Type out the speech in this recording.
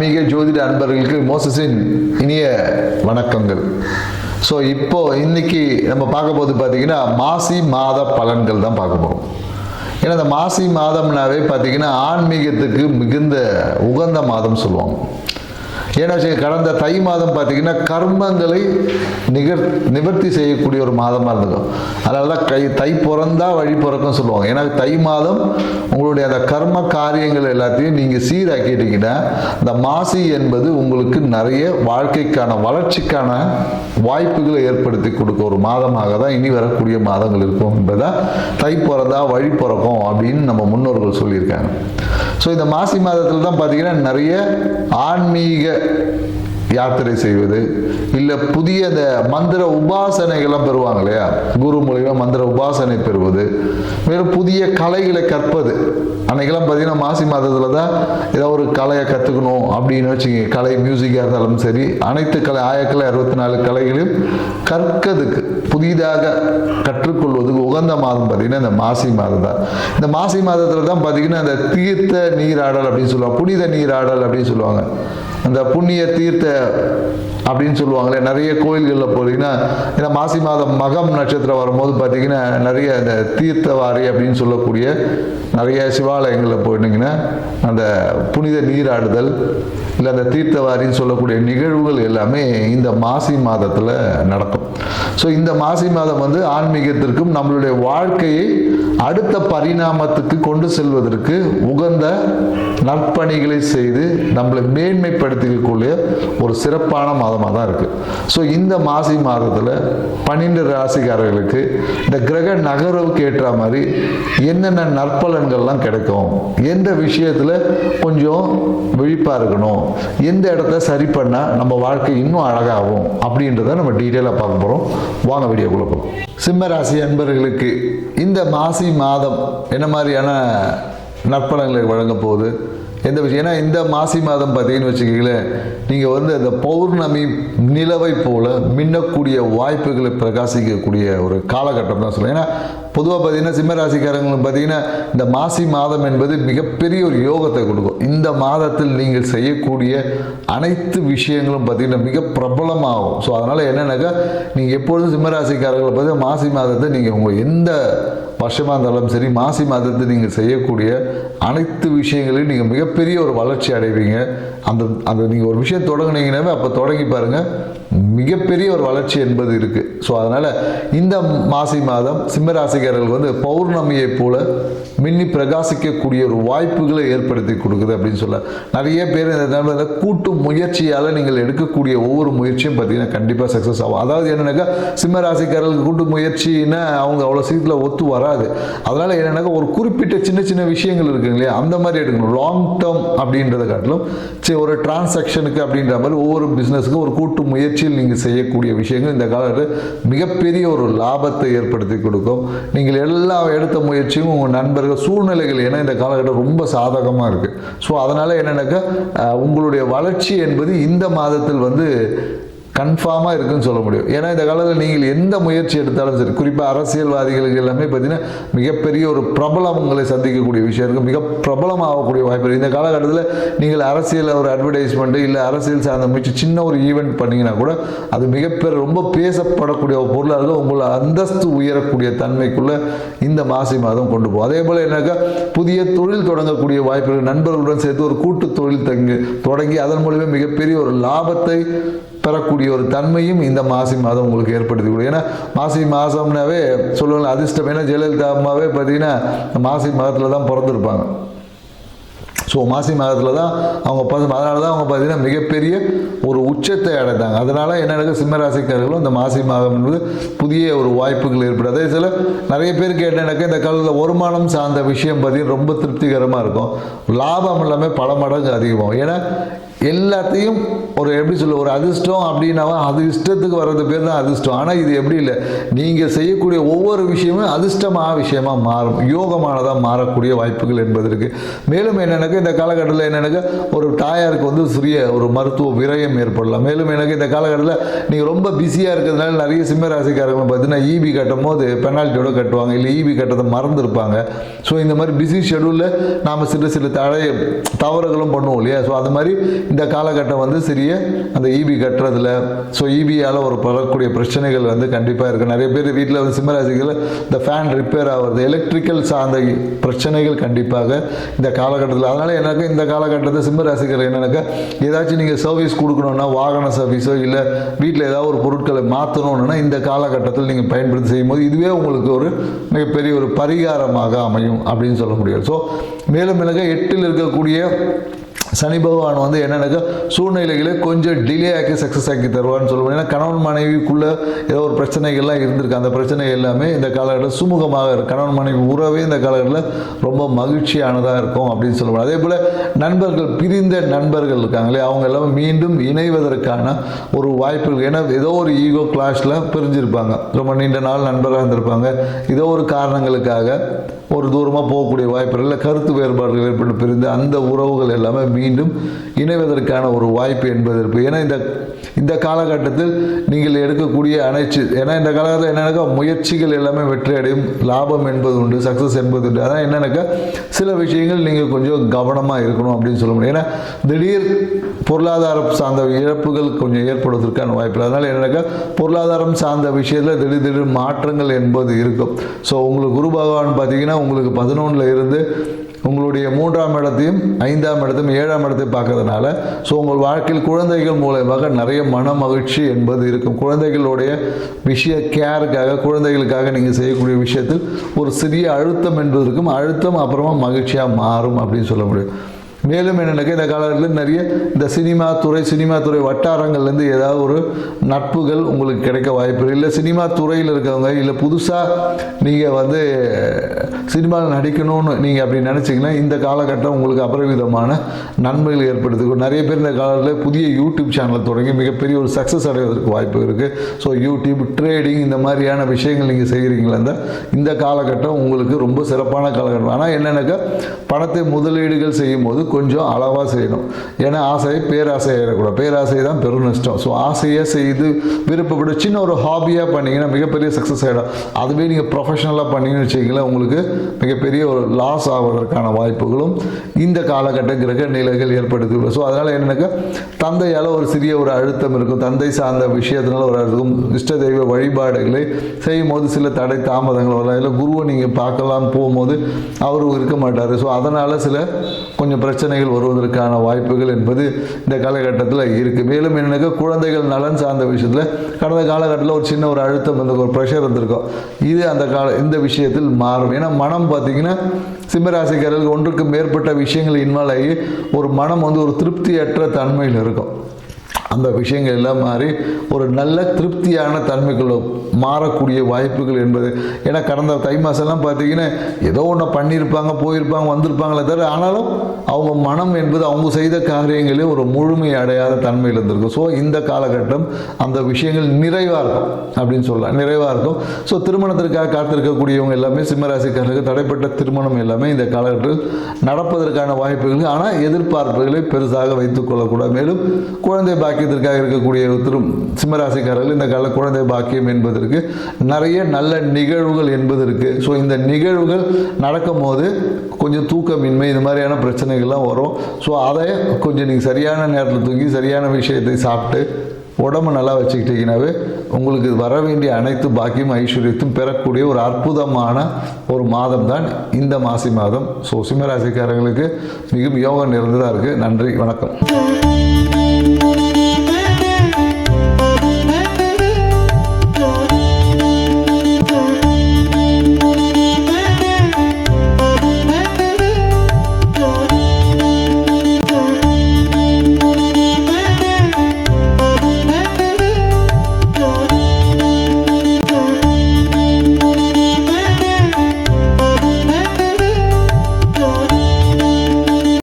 ஆன்மீக ஜோதிட அன்பர்களுக்கு மோசஸின் இனிய வணக்கங்கள். ஸோ இன்னைக்கு நம்ம பார்க்க போது பார்த்தீங்கன்னா மாசி மாத பலன்கள் தான் பார்க்க போகிறோம். ஏன்னா இந்த மாசி மாதம்னாவே பார்த்தீங்கன்னா ஆன்மீகத்துக்கு மிகுந்த உகந்த மாதம் சொல்லுவாங்க. ஏன்னா கடந்த தை மாதம் பார்த்தீங்கன்னா கர்மங்களை நிவர்த்தி செய்யக்கூடிய ஒரு மாதமாக இருந்துக்கும். அதனால தான் தை பிறந்தா வழி பிறக்கும் சொல்லுவாங்க. ஏன்னா தை மாதம் உங்களுடைய அந்த கர்ம காரியங்கள் எல்லாத்தையும் நீங்கள் சீராக்கிட்டீங்கன்னா இந்த மாசி என்பது உங்களுக்கு நிறைய வாழ்க்கைக்கான வளர்ச்சிக்கான வாய்ப்புகளை ஏற்படுத்தி கொடுக்க ஒரு மாதமாக தான் இனி வரக்கூடிய மாதங்கள் இருக்கும் என்பதை தை பிறந்தா வழி பிறக்கும் அப்படின்னு நம்ம முன்னோர்கள் சொல்லியிருக்காங்க. ஸோ இந்த மாசி மாதத்தில் தான் பார்த்தீங்கன்னா நிறைய ஆன்மீக யாத்திரை செய்வது, இல்லை புதிய இந்த மந்திர உபாசனைகள்லாம் பெறுவாங்க இல்லையா, குரு மூலியமாக மந்திர உபாசனை பெறுவது, மேலும் புதிய கலைகளை கற்பது. அன்னைக்கெல்லாம் பார்த்தீங்கன்னா மாசி மாதத்தில் தான் ஏதாவது ஒரு கலையை கற்றுக்கணும் அப்படின்னு வச்சுங்க. கலை மியூசிக்காக இருந்தாலும் சரி, அனைத்து கலை ஆயக்கலை 64 கலைகளையும் கற்கிறதுக்கு புதிதாக கற்றுக்கொள்வதுக்கு உகந்த மாதம் பார்த்தீங்கன்னா இந்த மாசி மாதம் தான். இந்த மாசி மாதத்தில் தான் பார்த்தீங்கன்னா இந்த தீர்த்த நீராடல் அப்படின்னு சொல்லுவாங்க, புனித நீராடல் அப்படின்னு சொல்லுவாங்க. அந்த புண்ணிய தீர்த்த அப்படின்னு சொல்லுவாங்களே, நிறைய கோயில்களில் போனீங்கன்னா இந்த மாசி மாதம் மகம் நட்சத்திரம் வரும்போது பார்த்தீங்கன்னா நிறைய இந்த தீர்த்தவாரி அப்படின்னு சொல்லக்கூடிய நிறைய சிவாலயங்களில் போயிட்டீங்கன்னா அந்த புனித நீராடுதல் இல்லை அந்த தீர்த்தவாரின்னு சொல்லக்கூடிய நிகழ்வுகள் எல்லாமே இந்த மாசி மாதத்தில் நடக்கும். ஸோ இந்த மாசி மாதம் ஆன்மீகத்திற்கும் நம்மளுடைய வாழ்க்கையை அடுத்த பரிணாமத்துக்கு கொண்டு செல்வதற்கு உகந்த நற்பணிகளை செய்து நம்மளை மேன்மைப்படுத்திக்கக்கூடிய ஒரு சிறப்பான மாதமாக தான் இருக்குது. ஸோ இந்த மாசி மாதத்தில் 12 ராசிக்காரர்களுக்கு இந்த கிரக நகர்வுக்கு ஏற்ற மாதிரி என்னென்ன நற்பலன்கள்லாம் கிடைக்கும், எந்த விஷயத்தில் கொஞ்சம் விழிப்பாக இருக்கணும், எந்த இடத்த சரி பண்ணால் நம்ம வாழ்க்கை இன்னும் அழகாகும் அப்படின்றத நம்ம டீட்டெயிலாக பார்க்க போகிறோம். வாங்க வீடியோக்குள்ள போகிறோம். சிம்ம ராசி அன்பர்களுக்கு இந்த மாசி மாதம் என்ன மாதிரியான நற்பலன்களை வழங்க போகுது, எந்த விஷயம்? ஏன்னா இந்த மாசி மாதம் பார்த்தீங்கன்னு வச்சுக்கீங்களேன், நீங்கள் இந்த பௌர்ணமி நிலவை போல மின்னக்கூடிய வாய்ப்புகளை பிரகாசிக்கக்கூடிய ஒரு காலகட்டம் தான் சொல்லுவேன். ஏன்னா பொதுவாக பார்த்தீங்கன்னா சிம்ம ராசிக்காரங்களுக்கு பார்த்தீங்கன்னா இந்த மாசி மாதம் என்பது மிகப்பெரிய ஒரு யோகத்தை கொடுக்கும். இந்த மாதத்தில் நீங்கள் செய்யக்கூடிய அனைத்து விஷயங்களும் பார்த்தீங்கன்னா மிக பிரபலமாகும். ஸோ அதனால் என்னென்னாக்கா நீங்கள் எப்பொழுதும் சிம்ம ராசிக்காரர்களை பார்த்தீங்கன்னா மாசி மாதத்தை நீங்கள் உங்கள் எந்த வருஷமாக இருந்தாலும் சரி, மாசி மாதத்தை நீங்கள் செய்யக்கூடிய அனைத்து விஷயங்களையும் நீங்கள் மிகப்பெரிய ஒரு வளர்ச்சி அடைவீங்க. அந்த நீங்கள் ஒரு விஷயம் தொடங்குனீங்கன்னாவே அப்போ தொடங்கி பாருங்கள், மிகப்பெரிய ஒரு வளர்ச்சி என்பது இருக்குது. ஸோ அதனால் இந்த மாசி மாதம் சிம்மராசிக்காரர்கள் பௌர்ணமியை போல மின்னி பிரகாசிக்கக்கூடிய ஒரு வாய்ப்புகளை ஏற்படுத்தி கொடுக்குது அப்படின்னு சொல்ல நிறைய பேர் இந்த கூட்டு முயற்சியால் நீங்கள் எடுக்கக்கூடிய ஒவ்வொரு முயற்சியும் பார்த்தீங்கன்னா கண்டிப்பாக சக்ஸஸ் ஆகும். அதாவது என்னென்னாக்கா சிம்மராசிக்காரர்களுக்கு கூட்டு முயற்சின்னா அவங்க அவ்வளோ சீக்கிரத்தில் ஒத்து வராது. அதனால் என்னென்னாக்கா ஒரு குறிப்பிட்ட சின்ன சின்ன விஷயங்கள் இருக்குங்க இல்லையா, அந்த மாதிரி எடுக்கணும். லாங் டேர்ம் அப்படின்றத காட்டிலும் சரி ஒரு டிரான்சாக்ஷனுக்கு அப்படின்ற மாதிரி ஒவ்வொரு பிஸ்னஸுக்கும் ஒரு கூட்டு முயற்சியில் நீங்கள் செய்யக்கூடிய விஷயங்கள் இந்த காலத்தில் மிகப்பெரிய ஒரு லாபத்தை ஏற்படுத்தி கொடுக்கும். நீங்கள் எல்லா எடுத்த முயற்சியும் உங்கள் நண்பர்கள் சூழ்நிலைகள் ஏன்னா இந்த காலகட்டம் ரொம்ப சாதகமாக இருக்குது. ஸோ அதனால் என்னென்னாக்கா உங்களுடைய வளர்ச்சி என்பது இந்த மாதத்தில் கன்ஃபார்மாக இருக்குன்னு சொல்ல முடியும். ஏன்னா இந்த காலத்தில் நீங்கள் எந்த முயற்சி எடுத்தாலும் சரி, குறிப்பாக அரசியல்வாதிகளுக்கு எல்லாமே பார்த்தீங்கன்னா மிகப்பெரிய ஒரு பிரபலங்களை சந்திக்கக்கூடிய விஷயம் இருக்குது, மிக பிரபலமாகக்கூடிய வாய்ப்பு. இந்த காலகட்டத்தில் நீங்கள் அரசியல் ஒரு அட்வர்டைஸ்மெண்ட்டு இல்லை அரசியல் சார்ந்த முயற்சி சின்ன ஒரு ஈவெண்ட் பண்ணிங்கன்னா கூட அது மிகப்பெரிய ரொம்ப பேசப்படக்கூடிய ஒரு பொருளாக இருக்கும். உங்களை அந்தஸ்து உயரக்கூடிய தன்மைக்குள்ளே இந்த மாசி மாதம் கொண்டு போகும். அதே போல் என்னக்கா புதிய தொழில் தொடங்கக்கூடிய வாய்ப்புகள், நண்பர்களுடன் சேர்த்து ஒரு கூட்டு தொழில் தொடங்கி அதன் மூலியமாக மிகப்பெரிய ஒரு லாபத்தை பெறக்கூடிய ஒரு தன்மையும் இந்த மாசி மாதம் உங்களுக்கு ஏற்படுத்தி கொடுக்கும். ஏன்னா மாசி மாதம்னாவே சொல்லுவாங்க அதிர்ஷ்டம். ஏன்னா ஜெயலலிதா அம்மாவே பார்த்தீங்கன்னா மாசி மாதத்தில் தான் பிறந்திருப்பாங்க. ஸோ மாசி மாதத்தில் தான் அவங்க அதனால தான் அவங்க பார்த்தீங்கன்னா மிகப்பெரிய ஒரு உச்சத்தை அடைந்தாங்க. அதனால் என்ன சிம்மராசிக்காரர்களும் இந்த மாசி மாதம் என்பது புதிய ஒரு வாய்ப்புகள் ஏற்படும். அதே சில நிறைய பேருக்கு என்னென்னாக்கா இந்த காலத்தில் வருமானம் சார்ந்த விஷயம் பார்த்தீங்கன்னா ரொம்ப திருப்திகரமாக இருக்கும், லாபம் எல்லாமே பல மடங்கு அதிகமாகும். ஏன்னா எல்லாத்தையும் எப்படி சொல்ல ஒரு அதிர்ஷ்டம் அப்படின்னாவா அது இஷ்டத்துக்கு வர்றது பேர் தான் அதிர்ஷ்டம். ஆனால் இது எப்படி இல்லை, நீங்கள் செய்யக்கூடிய ஒவ்வொரு விஷயமும் அதிர்ஷ்டமான விஷயமாக மாறும், யோகமானதாக மாறக்கூடிய வாய்ப்புகள் என்பது இருக்குது. மேலும் என்னென்னாக்கா இந்த காலகட்டத்தில் என்னென்னாக்கா ஒரு தாயாருக்கு சிறிய ஒரு மருத்துவ விரயம் ஏற்படலாம். மேலும் எனக்கு இந்த காலகட்டத்தில் நீங்கள் ரொம்ப பிஸியாக இருக்கிறதுனால நிறைய சிம்மராசிக்காரங்க பார்த்தீங்கன்னா ஈபி கட்டும் போது பெனால்ட்டியோட கட்டுவாங்க, இல்லை ஈபி கட்டத்தை மறந்துருப்பாங்க. ஸோ இந்த மாதிரி பிஸி ஷெடியூலில் நாம் சில தவறுகளும் பண்ணுவோம் இல்லையா. ஸோ அது மாதிரி இந்த காலகட்டம் வந்து சிறிய அந்த ஈபி கட்டுறதுல, ஸோ ஈபியால் ஒரு வரக்கூடிய பிரச்சனைகள் வந்து கண்டிப்பாக இருக்குது. நிறைய பேர் வீட்டில் வந்து சிம்மராசிகள் இந்த ஃபேன் ரிப்பேர் ஆகிறது, எலக்ட்ரிக்கல் சார்ந்த பிரச்சனைகள் கண்டிப்பாக இந்த காலகட்டத்தில். அதனால் எனக்கு இந்த காலகட்டத்தில் சிம்மராசிகள் என்னன்னாக்கா, ஏதாச்சும் நீங்கள் சர்வீஸ் கொடுக்கணுன்னா, வாகன சர்வீஸோ இல்லை வீட்டில் ஏதாவது ஒரு பொருட்களை மாற்றணும்னா இந்த காலகட்டத்தில் நீங்கள் பயன்படுத்தி செய்யும்போது இதுவே உங்களுக்கு ஒரு மிகப்பெரிய ஒரு பரிகாரமாக அமையும் அப்படின்னு சொல்ல முடியும். ஸோ மேலும் எனக்கு 8ல் இருக்கக்கூடிய சனி பகவான் வந்து என்னென்னாக்கா சூழ்நிலைகளை கொஞ்சம் டிலே ஆக்கி சக்ஸஸ் ஆக்கி தருவான்னு சொல்லுவாங்க. ஏன்னா கணவன் மனைவிக்குள்ளே ஏதோ ஒரு பிரச்சனைகள்லாம் இருந்திருக்கு, அந்த பிரச்சனை எல்லாமே இந்த காலகட்டத்தில் சுமூகமாக இருக்கும். கணவன் மனைவி உறவே இந்த காலகட்டத்தில் ரொம்ப மகிழ்ச்சியானதாக இருக்கும் அப்படின்னு சொல்லுவாங்க. அதே போல் நண்பர்கள், பிரிந்த நண்பர்கள் இருக்காங்களே, அவங்க எல்லாமே மீண்டும் இணைவதற்கான ஒரு வாய்ப்புகள். ஏன்னா ஏதோ ஒரு ஈகோ கிளாஷில் பிரிஞ்சிருப்பாங்க, ரொம்ப நீண்ட நாள் நண்பராக இருந்திருப்பாங்க, ஏதோ ஒரு காரணங்களுக்காக ஒரு தூரமாக போகக்கூடிய வாய்ப்புகள் இல்லை, கருத்து வேறுபாடுகள் ஏற்பட்டு பிரிந்து அந்த உறவுகள் எல்லாமே மீண்டும் இணைவதற்கான ஒரு வாய்ப்பு என்பது இருக்குது. ஏன்னா இந்த காலகட்டத்தில் நீங்கள் எடுக்கக்கூடிய ஏன்னா இந்த காலகட்டத்தில் என்னென்னாக்கா முயற்சிகள் எல்லாமே வெற்றி அடையும், லாபம் என்பது உண்டு, சக்ஸஸ் என்பது உண்டு. அதான் என்னென்னாக்கா சில விஷயங்கள் நீங்கள் கொஞ்சம் கவனமாக இருக்கணும் அப்படின்னு சொல்ல முடியும். ஏன்னா திடீர் பொருளாதாரம் சார்ந்த இழப்புகள் கொஞ்சம் ஏற்படுவதற்கான வாய்ப்பு. அதனால் என்னென்னாக்கா பொருளாதாரம் சார்ந்த விஷயத்தில் திடீர் மாற்றங்கள் என்பது இருக்கும். ஸோ உங்களுக்கு குரு பகவான் பார்த்தீங்கன்னா உங்களுக்கு 11ல் இருந்து உங்களுடைய 3ஆம் இடத்தையும் 5ஆம் இடத்தையும் 7ஆம் இடத்தையும் பார்க்கறதுனால ஸோ உங்கள் வாழ்க்கையில் குழந்தைகள் மூலமாக நிறைய மன மகிழ்ச்சி என்பது இருக்கும். குழந்தைகளுடைய கேருக்காக, குழந்தைகளுக்காக நீங்கள் செய்யக்கூடிய விஷயத்தில் ஒரு சிறிய அழுத்தம் என்பது இருக்கும். அழுத்தம் அப்புறமா மகிழ்ச்சியாக மாறும் அப்படின்னு சொல்ல முடியும். மேலும் என்னென்னாக்கா இந்த காலத்தில் நிறைய இந்த சினிமா துறை வட்டாரங்கள்லேருந்து ஏதாவது ஒரு நட்புகள் உங்களுக்கு கிடைக்க வாய்ப்பு இல்லை. சினிமா துறையில் இருக்கவங்க இல்லை புதுசாக நீங்கள் வந்து சினிமாவில் நடிக்கணும்னு நீங்கள் அப்படி நினச்சிங்கன்னா இந்த காலகட்டம் உங்களுக்கு அபரிவிதமான நன்மைகள் ஏற்படுத்துக்கும். நிறைய பேர் இந்த காலத்தில் புதிய யூடியூப் சேனலை தொடங்கி மிகப்பெரிய ஒரு சக்ஸஸ் அடைவதற்கு வாய்ப்பு இருக்குது. ஸோ யூடியூப், ட்ரேடிங் இந்த மாதிரியான விஷயங்கள் நீங்கள் செய்கிறீங்களா இந்த காலகட்டம் உங்களுக்கு ரொம்ப சிறப்பான காலகட்டம். ஆனால் என்னென்னாக்கா பணத்தை முதலீடுகள் செய்யும் போது கொஞ்சம் அளவாக செய்யணும். ஏன்னா பேராசை ஆகிடக்கூடாது. பேராசை தான் பெரும் நஷ்டம். ஸோ ஆசையாக செய்து விருப்பப்பட்டு சின்ன ஒரு ஹாபியாக பண்ணிங்கன்னா மிகப்பெரிய சக்ஸஸ் ஆகிடும். அதுவே நீங்கள் ப்ரொஃபஷனலாக பண்ணிங்கன்னு வச்சிங்களேன், உங்களுக்கு மிகப்பெரிய ஒரு லாஸ் ஆவதற்கான வாய்ப்புகளும் இந்த காலகட்ட கிரக நிலைகள் ஏற்படுத்தியுள்ளது. ஸோ அதனால் என்னன்னாக்கா தந்தையால் ஒரு சிறிய ஒரு அழுத்தம் இருக்கும். தந்தை சார்ந்த விஷயத்தினால ஒரு அழுத்தம். இஷ்ட தெய்வ வழிபாடுகளை செய்யும் போது சில தடை தாமதங்கள் வரலாம். இல்லை குருவை நீங்கள் பார்க்கலாம் போகும்போது அவரும் இருக்க மாட்டார். ஸோ அதனால் சில கொஞ்சம் பிரச்சனைகள் வருவதற்கான வாய்ப்புகள் என்பது இந்த காலகட்டத்தில் இருக்குது. மேலும் என்னன்னாக்கா குழந்தைகள் நலன் சார்ந்த விஷயத்தில் கடந்த காலகட்டத்தில் ஒரு சின்ன ஒரு அழுத்தம் ஒரு ப்ரெஷர் இருந்திருக்கும். இது இந்த விஷயத்தில் மாறும். ஏன்னா மனம் பார்த்தீங்கன்னா சிம்மராசிக்காரர்கள் ஒன்றுக்கு மேற்பட்ட விஷயங்கள் இன்வால்வ் ஆகி ஒரு மனம் வந்து ஒரு திருப்தியற்ற தன்மையில் இருக்கும். அந்த விஷயங்கள் எல்லாம் மாறி ஒரு நல்ல திருப்தியான தன்மைக்குள்ள மாறக்கூடிய வாய்ப்புகள் என்பது. ஏன்னா கடந்த தை மாதம்லாம் பார்த்தீங்கன்னா ஏதோ ஒன்று பண்ணியிருப்பாங்க, போயிருப்பாங்க, வந்திருப்பாங்களே தவிர ஆனாலும் அவங்க மனம் என்பது அவங்க செய்த காரியங்களே ஒரு முழுமை அடையாத தன்மையில் இருந்திருக்கும். ஸோ இந்த காலகட்டம் அந்த விஷயங்கள் நிறைவாக இருக்கும் அப்படின்னு சொல்லலாம், நிறைவாக இருக்கும். ஸோ திருமணத்திற்காக காத்திருக்கக்கூடியவங்க எல்லாமே சிம்மராசிக்காரர்களுக்கு தடைப்பட்ட திருமணம் எல்லாமே இந்த காலகட்டத்தில் நடப்பதற்கான வாய்ப்புகள். ஆனால் எதிர்பார்ப்புகளை பெருசாக வைத்துக் கொள்ளக்கூடாது. மேலும் குழந்தை பாக்கியத்திற்காக இருக்கக்கூடிய சிம்மராசிக்காரர்கள் இந்த கால குழந்தை பாக்கியம் என்பதற்கு நிறைய நல்ல நிகழ்வுகள் என்பது இருக்கு. ஸோ இந்த நிகழ்வுகள் நடக்கும் போது கொஞ்சம் தூக்கமின்மை இந்த மாதிரியான பிரச்சனைகள்லாம் வரும். ஸோ அதை கொஞ்சம் நீங்கள் சரியான நேரத்தில் தூங்கி சரியான விஷயத்தை சாப்பிட்டு உடம்பு நல்லா வச்சுக்கிட்டீங்கன்னாவே உங்களுக்கு வர வேண்டிய அனைத்து பாக்கியம் ஐஸ்வர்யத்தும் பெறக்கூடிய ஒரு அற்புதமான ஒரு மாதம் தான் இந்த மாசி மாதம். ஸோ சிம்மராசிக்காரர்களுக்கு மிகவும் யோகம் நிறைந்ததாக இருக்குது. நன்றி, வணக்கம்.